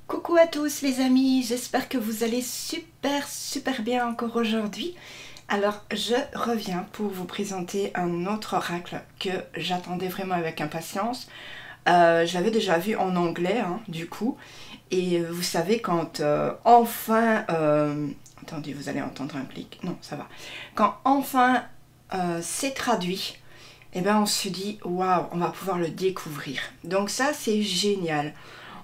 Coucou à tous les amis, j'espère que vous allez super bien encore aujourd'hui. Alors je reviens pour vous présenter un autre oracle que j'attendais vraiment avec impatience. Je l'avais déjà vu en anglais du coup, et vous savez quand enfin... attendez, vous allez entendre un clic, non ça va. Quand enfin c'est traduit, et ben on se dit waouh, on va pouvoir le découvrir. Donc ça c'est génial.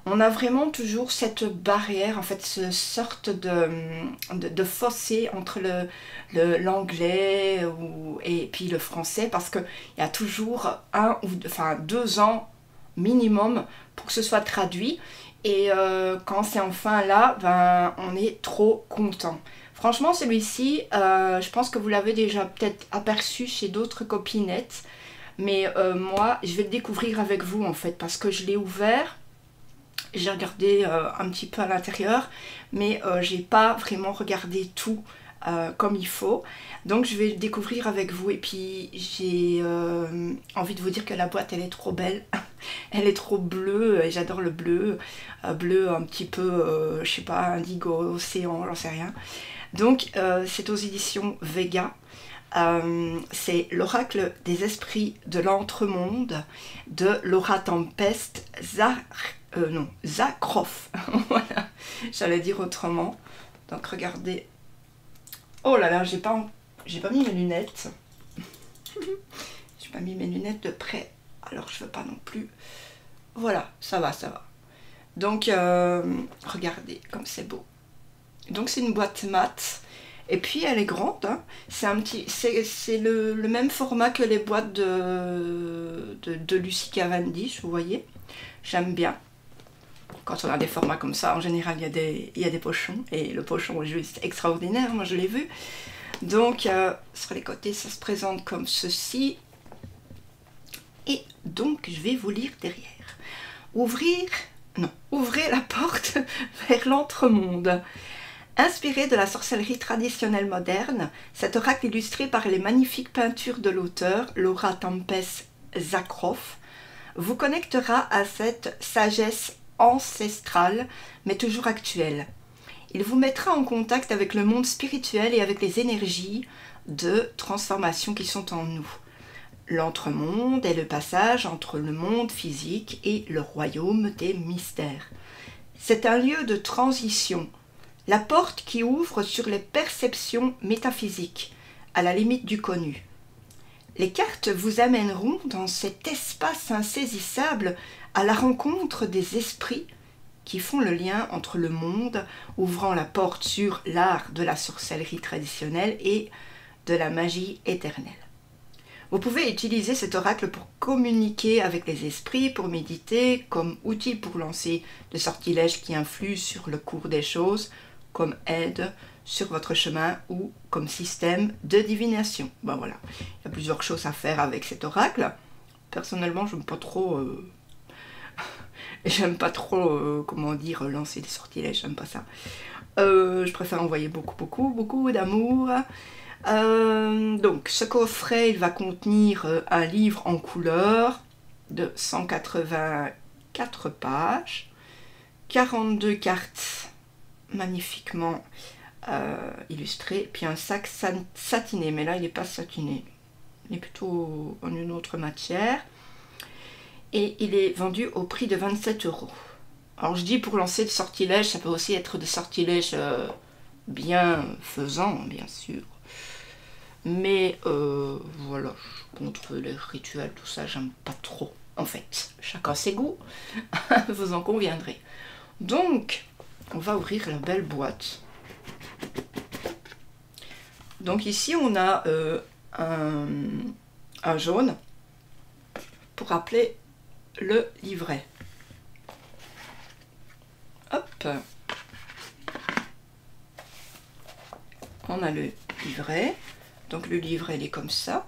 On a vraiment toujours cette barrière, en fait, cette sorte de fossé entre l'anglais et puis le français, parce qu'il y a toujours deux ans minimum pour que ce soit traduit. Et quand c'est enfin là, ben, on est trop content. Franchement, celui-ci, je pense que vous l'avez déjà peut-être aperçu chez d'autres copinettes, mais moi, je vais le découvrir avec vous, en fait, parce que je l'ai ouvert. J'ai regardé un petit peu à l'intérieur, mais j'ai pas vraiment regardé tout comme il faut. Donc je vais le découvrir avec vous. Et puis j'ai envie de vous dire que la boîte, elle est trop belle. Elle est trop bleue, et j'adore le bleu. Bleu un petit peu, je sais pas, indigo, océan, j'en sais rien. Donc c'est aux éditions Vega. C'est l'oracle des esprits de l'entremonde de Laura Tempest Zakroff. Voilà, j'allais dire autrement. Donc regardez. Oh là là, j'ai pas mis mes lunettes. J'ai pas mis mes lunettes de près. Alors je veux pas non plus. Voilà, ça va. Donc regardez comme c'est beau. Donc c'est une boîte mate. Et puis elle est grande, hein. C'est le même format que les boîtes de Lucy Cavendish, vous voyez. J'aime bien. Quand on a des formats comme ça, en général, il y a des pochons. Et le pochon est juste extraordinaire, moi je l'ai vu. Donc, sur les côtés, ça se présente comme ceci. Et donc, je vais vous lire derrière. Ouvrez la porte vers l'entremonde. Inspiré de la sorcellerie traditionnelle moderne, cet oracle illustré par les magnifiques peintures de l'auteur, Laura Tempest Zakroff, vous connectera à cette sagesse ancestrale, mais toujours actuelle. Il vous mettra en contact avec le monde spirituel et avec les énergies de transformation qui sont en nous. L'entremonde est le passage entre le monde physique et le royaume des mystères. C'est un lieu de transition, la porte qui ouvre sur les perceptions métaphysiques, à la limite du connu. Les cartes vous amèneront dans cet espace insaisissable à la rencontre des esprits qui font le lien entre le monde, ouvrant la porte sur l'art de la sorcellerie traditionnelle et de la magie éternelle. Vous pouvez utiliser cet oracle pour communiquer avec les esprits, pour méditer, comme outil pour lancer des sortilèges qui influent sur le cours des choses, comme aide sur votre chemin ou comme système de divination. Ben voilà, il y a plusieurs choses à faire avec cet oracle. Personnellement, j'aime pas trop comment dire, lancer des sortilèges, j'aime pas ça. Je préfère envoyer beaucoup d'amour. Donc ce coffret, il va contenir un livre en couleur de 184 pages, 42 cartes magnifiquement illustré, puis un sac satiné, mais là il n'est pas satiné, il est plutôt en une autre matière, et il est vendu au prix de 27 €. Alors je dis pour lancer des sortilèges, ça peut aussi être des sortilèges bien faisants, bien sûr, mais voilà, contre les rituels, tout ça, j'aime pas trop, en fait, chacun ses goûts, vous en conviendrez. Donc on va ouvrir la belle boîte. Donc ici on a un jaune pour rappeler le livret. Hop. On a le livret. Donc le livret il est comme ça.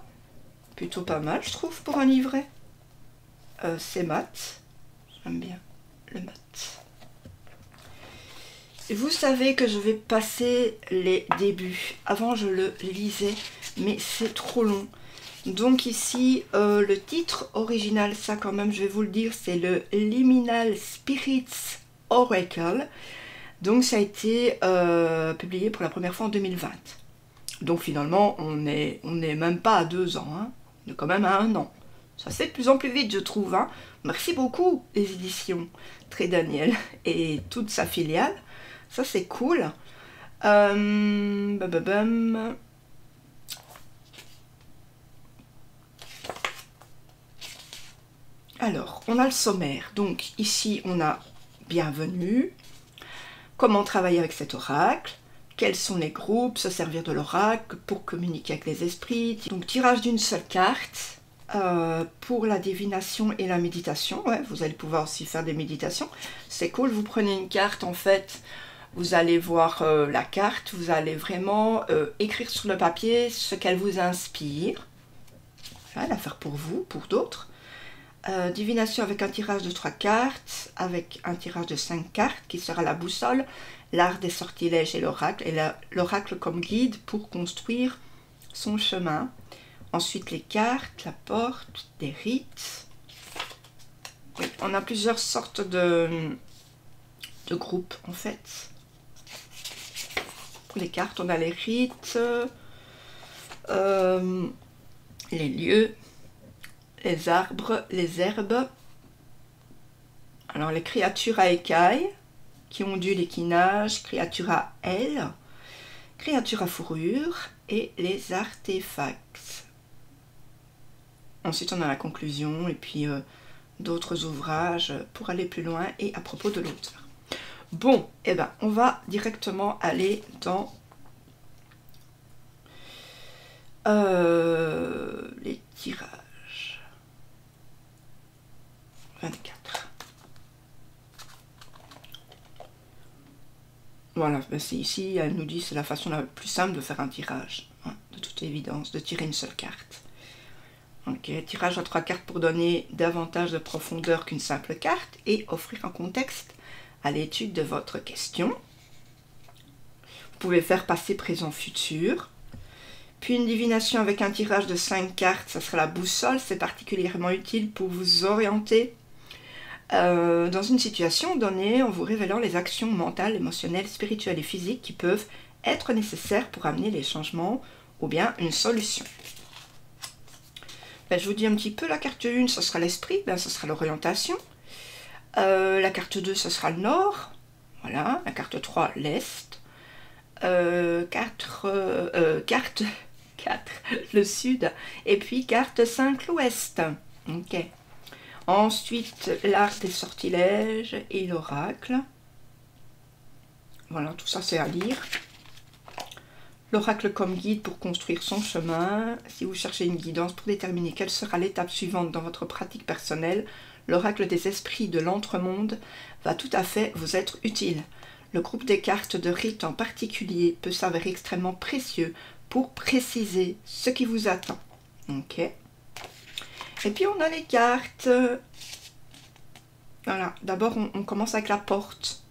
Plutôt pas mal je trouve pour un livret. C'est mat. J'aime bien le mat. Vous savez que je vais passer les débuts. Avant je le lisais, mais c'est trop long. Donc ici, le titre original, ça quand même je vais vous le dire, c'est le Liminal Spirits Oracle. Donc ça a été publié pour la première fois en 2020. Donc finalement, on n'est même pas à 2 ans, hein. On est quand même à 1 an. Ça se fait de plus en plus vite, je trouve, hein. Merci beaucoup, les éditions Très Daniel et toute sa filiale. Ça, c'est cool. Bababam. Alors, on a le sommaire. Donc ici, on a bienvenue. Comment travailler avec cet oracle? Quels sont les groupes? Se servir de l'oracle pour communiquer avec les esprits. Donc tirage d'une seule carte pour la divination et la méditation. Ouais, vous allez pouvoir aussi faire des méditations. C'est cool, vous prenez une carte en fait. Vous allez voir la carte, vous allez vraiment écrire sur le papier ce qu'elle vous inspire. Voilà, la faire pour vous, pour d'autres. Divination avec un tirage de 3 cartes, avec un tirage de 5 cartes qui sera la boussole, l'art des sortilèges et l'oracle, et l'oracle comme guide pour construire son chemin. Ensuite les cartes, la porte, des rites. Oui, on a plusieurs sortes de groupes en fait. Pour les cartes, on a les rites, les lieux, les arbres, les herbes. Alors les créatures à écailles, qui ondulent et qui nagent, créatures à ailes, créatures à fourrure et les artefacts. Ensuite on a la conclusion et puis d'autres ouvrages pour aller plus loin et à propos de l'auteur. Bon, eh ben on va directement aller dans les tirages. 24. Voilà, ben c'est ici, elle nous dit c'est la façon la plus simple de faire un tirage, hein, de toute évidence, de tirer une seule carte. Ok, tirage à 3 cartes pour donner davantage de profondeur qu'une simple carte et offrir un contexte à l'étude de votre question. Vous pouvez faire passé, présent, futur. Puis une divination avec un tirage de 5 cartes, ça sera la boussole, c'est particulièrement utile pour vous orienter dans une situation donnée en vous révélant les actions mentales, émotionnelles, spirituelles et physiques qui peuvent être nécessaires pour amener les changements ou bien une solution. Ben, je vous dis un petit peu, la carte 1, ce sera l'esprit, ben, ce sera l'orientation. La carte 2, ce sera le nord. Voilà, la carte 3, l'est. Carte 4, le sud. Et puis carte 5, l'ouest. Ok. Ensuite, l'art des sortilèges et l'oracle. Voilà, tout ça c'est à lire. L'oracle comme guide pour construire son chemin. Si vous cherchez une guidance pour déterminer quelle sera l'étape suivante dans votre pratique personnelle, l'oracle des esprits de l'entremonde va tout à fait vous être utile. Le groupe des cartes de rite en particulier peut s'avérer extrêmement précieux pour préciser ce qui vous attend. Ok. Et puis on a les cartes. Voilà, d'abord on commence avec la porte.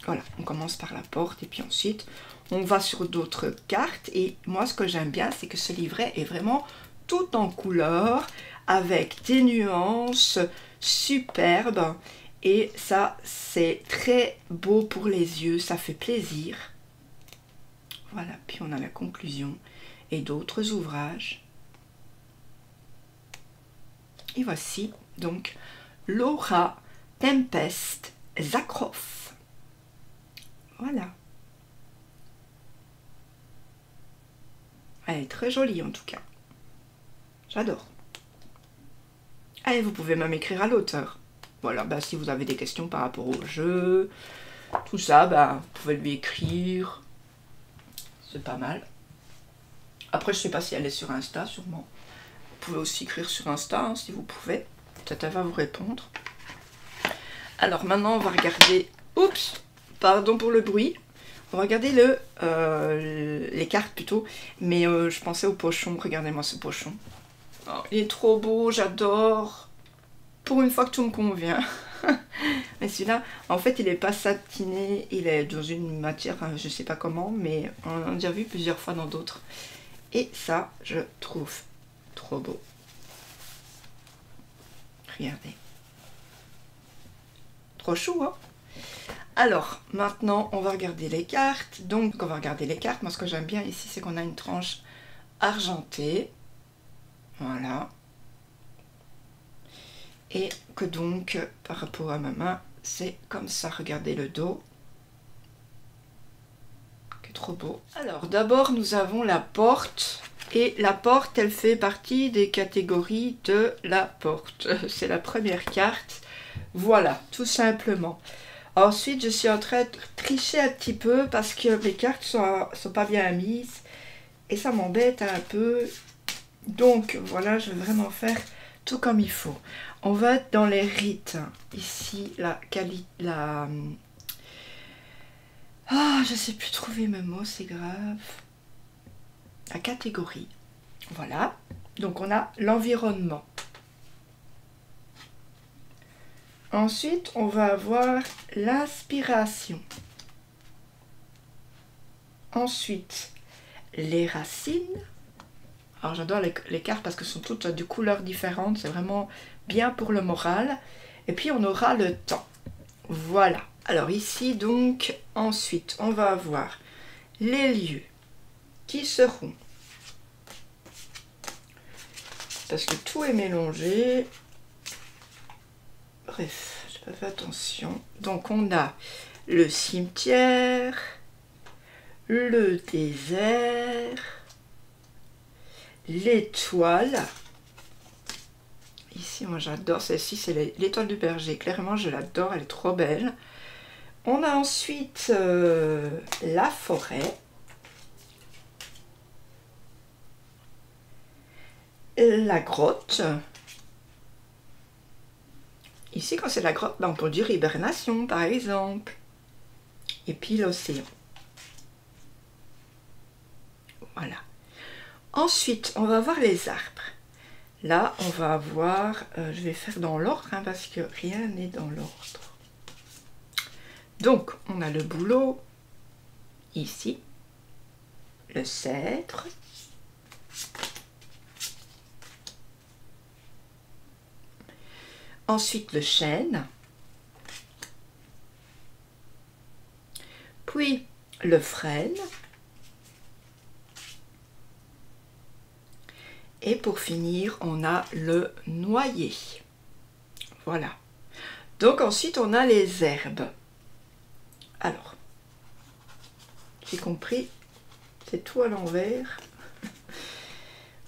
Voilà, on commence par la porte et puis ensuite on va sur d'autres cartes. Et moi ce que j'aime bien, c'est que ce livret est vraiment tout en couleur, avec des nuances superbes. Et ça, c'est très beau pour les yeux, ça fait plaisir. Voilà, puis on a la conclusion et d'autres ouvrages. Et voici donc Laura Tempest Zakroff. Voilà. Elle est très jolie en tout cas. J'adore. Et vous pouvez même écrire à l'auteur. Voilà, bah, si vous avez des questions par rapport au jeu, tout ça, bah, vous pouvez lui écrire. C'est pas mal. Après, je sais pas si elle est sur Insta, sûrement. Vous pouvez aussi écrire sur Insta, hein, si vous pouvez. Peut-être elle va vous répondre. Alors maintenant, on va regarder... Oups, pardon pour le bruit. On va regarder les cartes plutôt. Mais je pensais au pochon. Regardez-moi ce pochon. Oh, il est trop beau, j'adore. Pour une fois que tout me convient. Mais celui-là, en fait, il n'est pas satiné. Il est dans une matière, je sais pas comment, mais on a déjà vu plusieurs fois dans d'autres. Et ça, je trouve trop beau. Regardez. Trop chou, hein? Alors, maintenant, on va regarder les cartes. Donc, on va regarder les cartes. Moi, ce que j'aime bien ici, c'est qu'on a une tranche argentée. Voilà. Et que donc, par rapport à ma main, c'est comme ça. Regardez le dos. Qui est trop beau. Alors, d'abord, nous avons la porte. Et la porte, elle fait partie des catégories de la porte. C'est la première carte. Voilà, tout simplement. Ensuite, je suis en train de tricher un petit peu parce que mes cartes sont pas bien mises. Et ça m'embête un peu. Donc, voilà, je vais vraiment faire tout comme il faut. On va être dans les rites. Ici, je sais plus trouver mes mots, c'est grave. La catégorie. Voilà. Donc, on a l'environnement. Ensuite, on va avoir l'inspiration. Ensuite, les racines. Alors, j'adore les cartes parce qu'elles sont toutes de couleurs différentes. C'est vraiment bien pour le moral. Et puis, on aura le temps. Voilà. Alors, ici, donc, ensuite, on va avoir les lieux qui seront... Parce que tout est mélangé. Bref, j'ai pas fait attention. Donc, on a le cimetière, le désert, l'étoile. Ici, moi j'adore celle-ci, c'est l'étoile du berger. Clairement, je l'adore, elle est trop belle. On a ensuite la forêt. La grotte. Ici, quand c'est la grotte, ben, on peut dire hibernation, par exemple. Et puis l'océan. Voilà. Ensuite, on va voir les arbres. Là, on va avoir... je vais faire dans l'ordre, hein, parce que rien n'est dans l'ordre. Donc, on a le bouleau, ici. Le cèdre. Ensuite, le chêne. Puis, le frêne. Et pour finir, on a le noyer. Voilà. Donc ensuite, on a les herbes. Alors, j'ai compris, c'est tout à l'envers.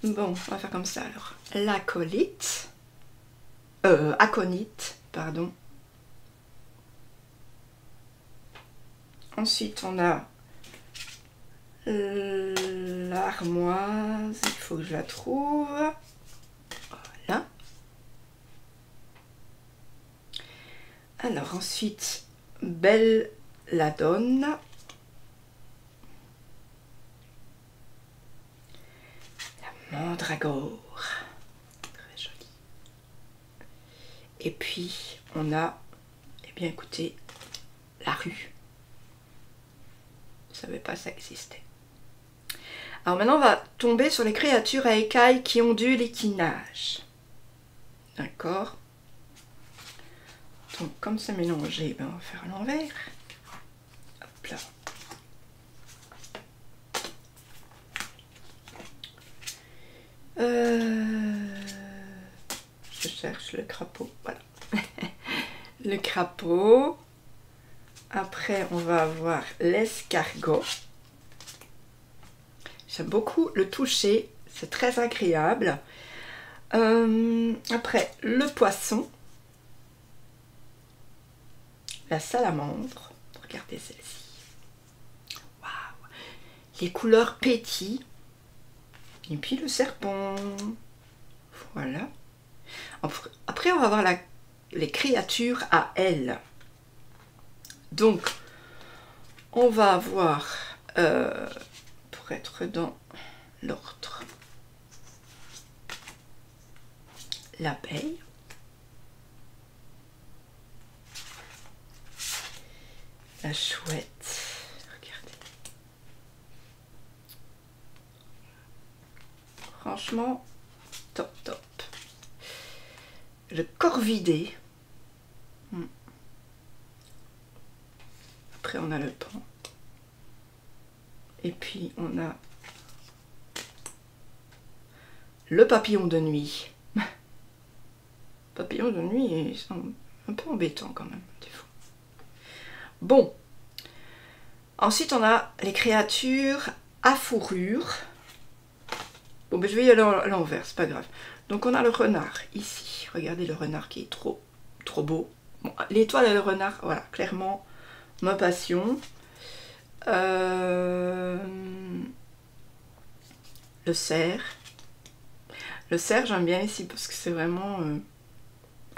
Bon, on va faire comme ça alors. L'aconite. Aconite, pardon. Ensuite, on a l'armoise, il faut que je la trouve. Voilà. Alors ensuite, belladonna. La mandragore. Très jolie. Et puis, on a, eh bien écoutez, la rue. Je ne savais pas que ça existait. Alors maintenant, on va tomber sur les créatures à écailles qui ont dû l'équinage. D'accord? Donc, comme c'est mélangé, ben, on va faire à l'envers. Hop là. Je cherche le crapaud. Voilà. Le crapaud. Après, on va avoir l'escargot. J'aime beaucoup le toucher, c'est très agréable. Après, le poisson. La salamandre. Regardez celle-ci. Waouh! Les couleurs pétillent. Et puis le serpent. Voilà. Après, on va voir les créatures à ailes. Donc, on va avoir, pour être dans l'ordre, l'abeille, la chouette, regardez. Franchement, top, top. Le corvidé. Après on a le pan. Et puis on a le papillon de nuit. Papillon de nuit, c'est un peu embêtant quand même, des fois. Bon. Ensuite on a les créatures à fourrure. Bon ben je vais y aller à l'envers, c'est pas grave. Donc on a le renard ici. Regardez le renard qui est trop beau. Bon, l'étoile et le renard, voilà, clairement ma passion. Le cerf. Le cerf, j'aime bien ici parce que c'est vraiment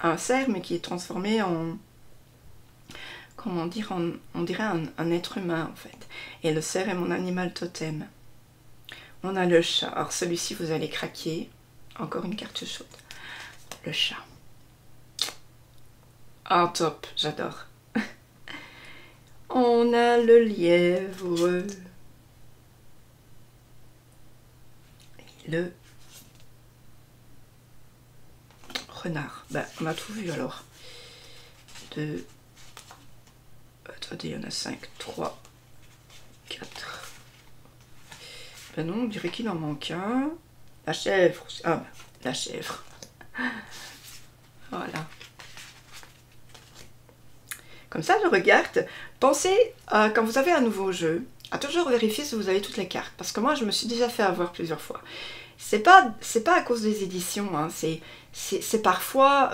un cerf, mais qui est transformé en... Comment dire, on dirait un être humain en fait. Et le cerf est mon animal totem. On a le chat. Alors celui-ci, vous allez craquer. Encore une carte chaude. Le chat. Ah, top, j'adore. On a le lièvre. Et le renard. Ben, on a tout vu alors. 2. Attendez, il y en a 5, 3, 4. Ben non, on dirait qu'il en manque un. La chèvre. Ah, ben, la chèvre. Voilà. Comme ça, je regarde. Pensez, quand vous avez un nouveau jeu, à toujours vérifier si vous avez toutes les cartes. Parce que moi, je me suis déjà fait avoir plusieurs fois. C'est pas à cause des éditions, hein, c'est parfois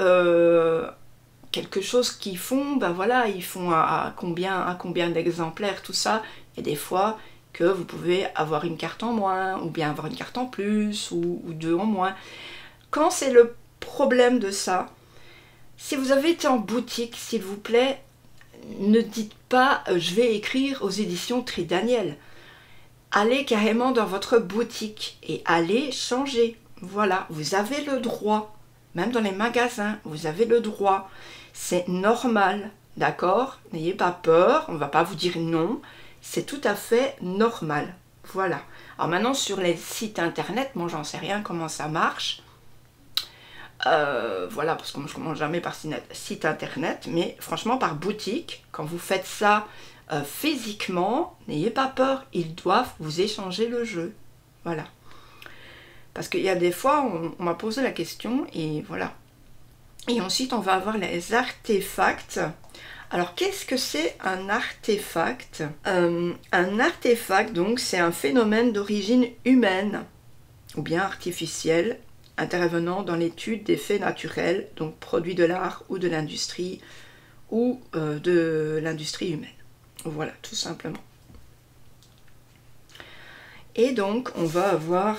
quelque chose qu'ils font, ben voilà, ils font à combien d'exemplaires, tout ça. Et des fois que vous pouvez avoir une carte en moins, ou bien avoir une carte en plus, ou 2 en moins. Quand c'est le problème de ça, si vous avez été en boutique, s'il vous plaît, ne dites pas je vais écrire aux éditions Tridaniel. Allez carrément dans votre boutique et allez changer. Voilà, vous avez le droit. Même dans les magasins, vous avez le droit. C'est normal, d'accord? N'ayez pas peur, on ne va pas vous dire non. C'est tout à fait normal. Voilà. Alors maintenant, sur les sites internet, moi j'en sais rien comment ça marche. Voilà, parce que moi je ne commande jamais par site internet, mais franchement par boutique, quand vous faites ça physiquement, n'ayez pas peur, ils doivent vous échanger le jeu. Voilà. Parce qu'il y a des fois, on m'a posé la question, et voilà. Et ensuite, on va avoir les artefacts. Alors, qu'est-ce que c'est un artefact? Un artefact, donc, c'est un phénomène d'origine humaine, ou bien artificielle, intervenant dans l'étude des faits naturels, donc produits de l'art ou de l'industrie, ou de l'industrie humaine. Voilà, tout simplement. Et donc, on va avoir,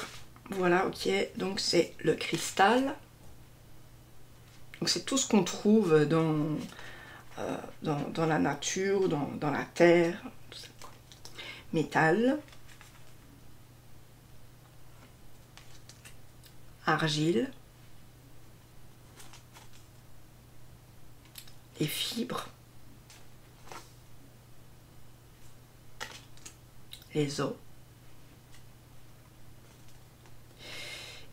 voilà, ok, donc c'est le cristal. Donc c'est tout ce qu'on trouve dans la nature, dans la terre, tout ça. Métal, argile, les fibres, les os.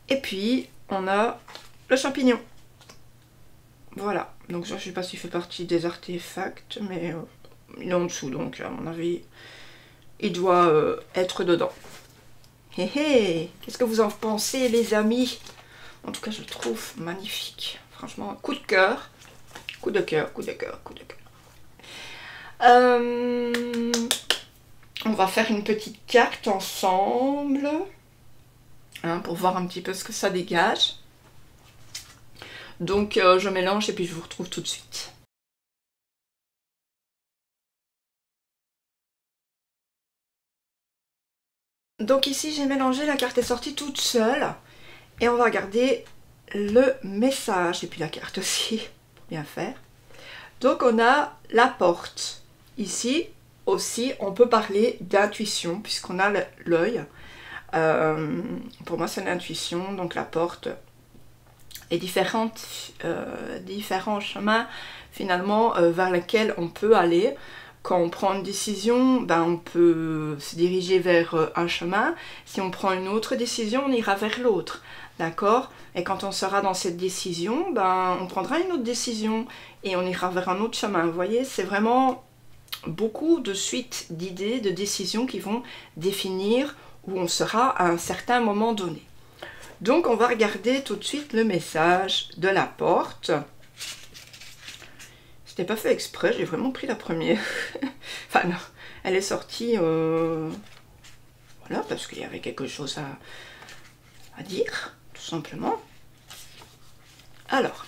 Et puis, on a le champignon. Voilà, donc ça, je ne sais pas s'il fait partie des artefacts, mais il est en dessous, donc à mon avis, il doit être dedans. Hé hé, qu'est-ce que vous en pensez, les amis? En tout cas, je le trouve magnifique. Franchement, coup de cœur. Coup de cœur, coup de cœur, coup de cœur. On va faire une petite carte ensemble, hein, pour voir un petit peu ce que ça dégage. Donc je mélange et puis je vous retrouve tout de suite. Donc ici j'ai mélangé, la carte est sortie toute seule. Et on va regarder le message et puis la carte aussi, pour bien faire. Donc on a la porte. Ici aussi on peut parler d'intuition puisqu'on a l'œil. Pour moi c'est l'intuition, donc la porte. Et différents chemins finalement vers lesquels on peut aller. Quand on prend une décision, ben, on peut se diriger vers un chemin. Si on prend une autre décision, on ira vers l'autre. D'accord? Et quand on sera dans cette décision, ben, on prendra une autre décision et on ira vers un autre chemin. Vous voyez, c'est vraiment beaucoup de suites d'idées, de décisions qui vont définir où on sera à un certain moment donné. Donc on va regarder tout de suite le message de la porte. C'était pas fait exprès, j'ai vraiment pris la première. Enfin non, elle est sortie voilà, parce qu'il y avait quelque chose à dire, tout simplement. Alors,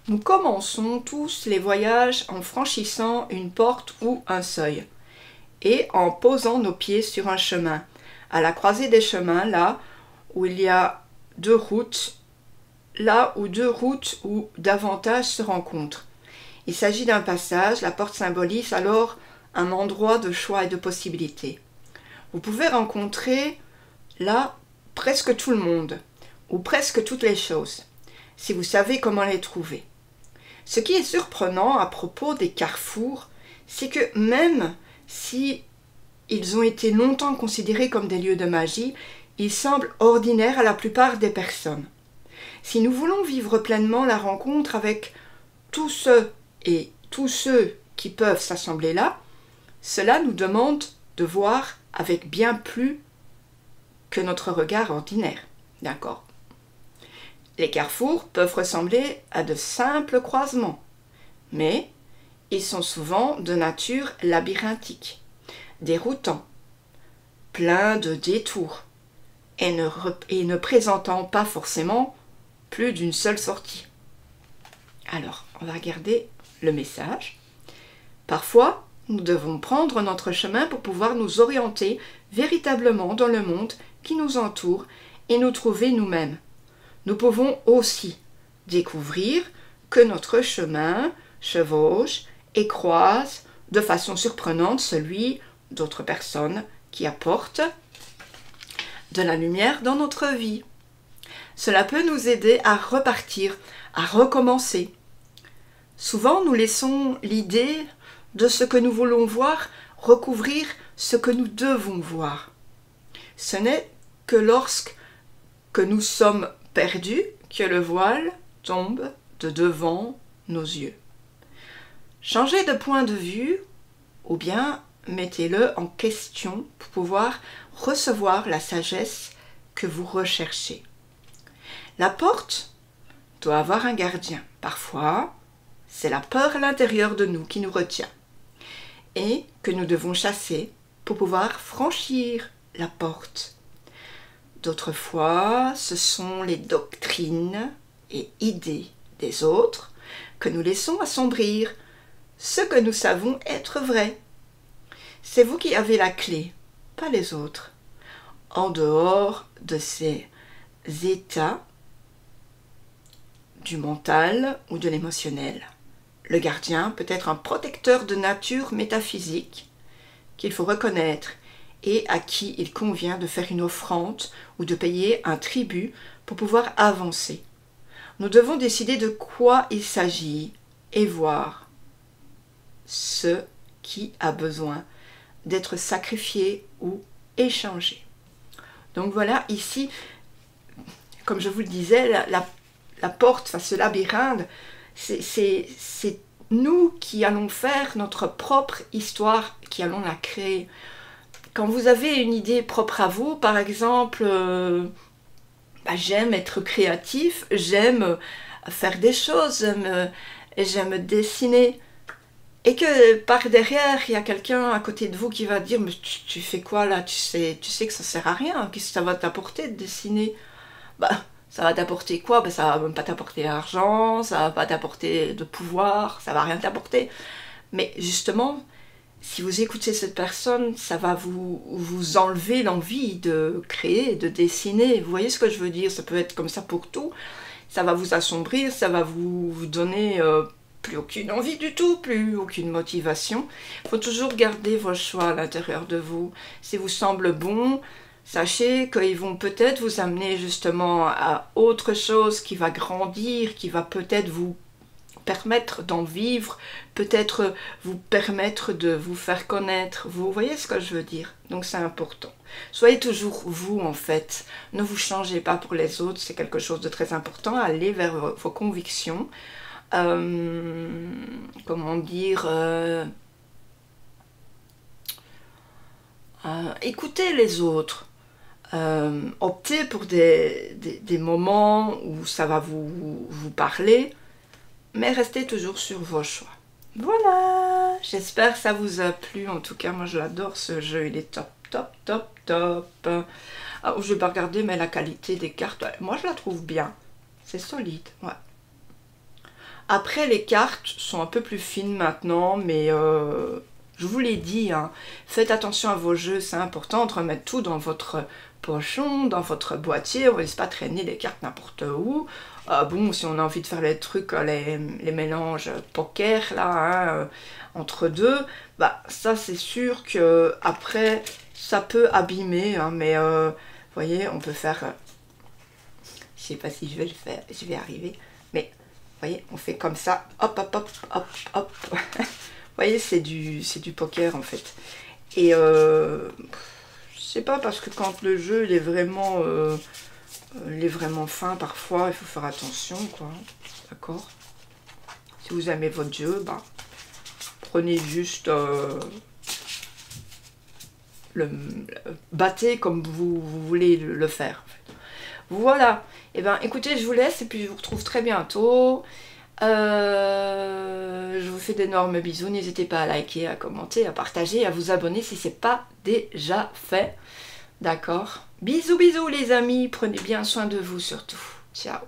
nous commençons tous les voyages en franchissant une porte ou un seuil et en posant nos pieds sur un chemin. À la croisée des chemins, là où il y a deux routes, là où deux routes ou davantage se rencontrent. Il s'agit d'un passage, la porte symbolise alors un endroit de choix et de possibilités. Vous pouvez rencontrer là presque tout le monde, ou presque toutes les choses, si vous savez comment les trouver. Ce qui est surprenant à propos des carrefours, c'est que même si ils ont été longtemps considérés comme des lieux de magie, ils semblent ordinaires à la plupart des personnes. Si nous voulons vivre pleinement la rencontre avec tous ceux et tous ceux qui peuvent s'assembler là, cela nous demande de voir avec bien plus que notre regard ordinaire. D'accord ? Les carrefours peuvent ressembler à de simples croisements, mais ils sont souvent de nature labyrinthique, déroutants, pleins de détours et ne présentant pas forcément plus d'une seule sortie. Alors, on va regarder le message. Parfois, nous devons prendre notre chemin pour pouvoir nous orienter véritablement dans le monde qui nous entoure et nous trouver nous-mêmes. Nous pouvons aussi découvrir que notre chemin chevauche et croise de façon surprenante celui d'autres personnes qui apportent de la lumière dans notre vie. Cela peut nous aider à repartir, à recommencer. Souvent, nous laissons l'idée de ce que nous voulons voir recouvrir ce que nous devons voir. Ce n'est que lorsque nous sommes perdus que le voile tombe de devant nos yeux. Changez de point de vue ou bien mettez-le en question pour pouvoir recevoir la sagesse que vous recherchez. La porte doit avoir un gardien. Parfois, c'est la peur à l'intérieur de nous qui nous retient et que nous devons chasser pour pouvoir franchir la porte. D'autres fois, ce sont les doctrines et idées des autres que nous laissons assombrir ce que nous savons être vrai. C'est vous qui avez la clé, pas les autres. En dehors de ces états du mental ou de l'émotionnel, le gardien peut être un protecteur de nature métaphysique qu'il faut reconnaître et à qui il convient de faire une offrande ou de payer un tribut pour pouvoir avancer. Nous devons décider de quoi il s'agit et voir ce qui a besoin d'être sacrifié ou échangé. Donc voilà, ici, comme je vous le disais, la porte, enfin ce labyrinthe, c'est nous qui allons faire notre propre histoire, qui allons la créer. Quand vous avez une idée propre à vous, par exemple, j'aime être créatif, j'aime faire des choses, j'aime dessiner, et que par derrière, il y a quelqu'un à côté de vous qui va dire « Mais tu fais quoi là? Tu sais que ça sert à rien, qu'est-ce que ça va t'apporter de dessiner ?» Ça va t'apporter quoi? Ça va même pas t'apporter d'argent, ça va pas t'apporter de pouvoir, ça va rien t'apporter. Mais justement, si vous écoutez cette personne, ça va vous enlever l'envie de créer, de dessiner. Vous voyez ce que je veux dire? Ça peut être comme ça pour tout. Ça va vous assombrir, ça va vous donner plus aucune envie du tout, plus aucune motivation. Il faut toujours garder vos choix à l'intérieur de vous. Si vous semble bon, sachez qu'ils vont peut-être vous amener justement à autre chose qui va grandir, qui va peut-être vous permettre d'en vivre, peut-être vous permettre de vous faire connaître. Vous voyez ce que je veux dire? Donc c'est important. Soyez toujours vous en fait. Ne vous changez pas pour les autres, c'est quelque chose de très important. Allez vers vos convictions. Comment dire écoutez les autres. Optez pour des moments où ça va vous parler, mais restez toujours sur vos choix. Voilà, j'espère que ça vous a plu. En tout cas, moi je l'adore ce jeu, il est top, top, top, top. Alors, je vais pas regarder, mais la qualité des cartes, ouais, moi je la trouve bien. C'est solide, ouais. Après, les cartes sont un peu plus fines maintenant, mais je vous l'ai dit, hein, faites attention à vos jeux, c'est important de remettre tout dans votre pochon, dans votre boîtier, on ne laisse pas traîner les cartes n'importe où. Bon, si on a envie de faire les trucs, les mélanges poker, là, hein, entre deux, bah ça c'est sûr que après ça peut abîmer, hein, mais vous voyez, on peut faire, je sais pas si je vais le faire, je vais arriver, mais vous voyez, on fait comme ça, hop, hop, hop, hop, hop. Vous voyez, c'est du poker en fait. Et je sais pas, parce que quand le jeu il est vraiment fin, parfois il faut faire attention, quoi. D'accord? Si vous aimez votre jeu, bah, prenez juste battez comme vous voulez le faire. En fait. Voilà. Et ben, écoutez, je vous laisse et puis je vous retrouve très bientôt. Je vous fais d'énormes bisous. N'hésitez pas à liker, à commenter, à partager, à vous abonner si ce n'est pas déjà fait. D'accord? Bisous, bisous les amis. Prenez bien soin de vous surtout. Ciao.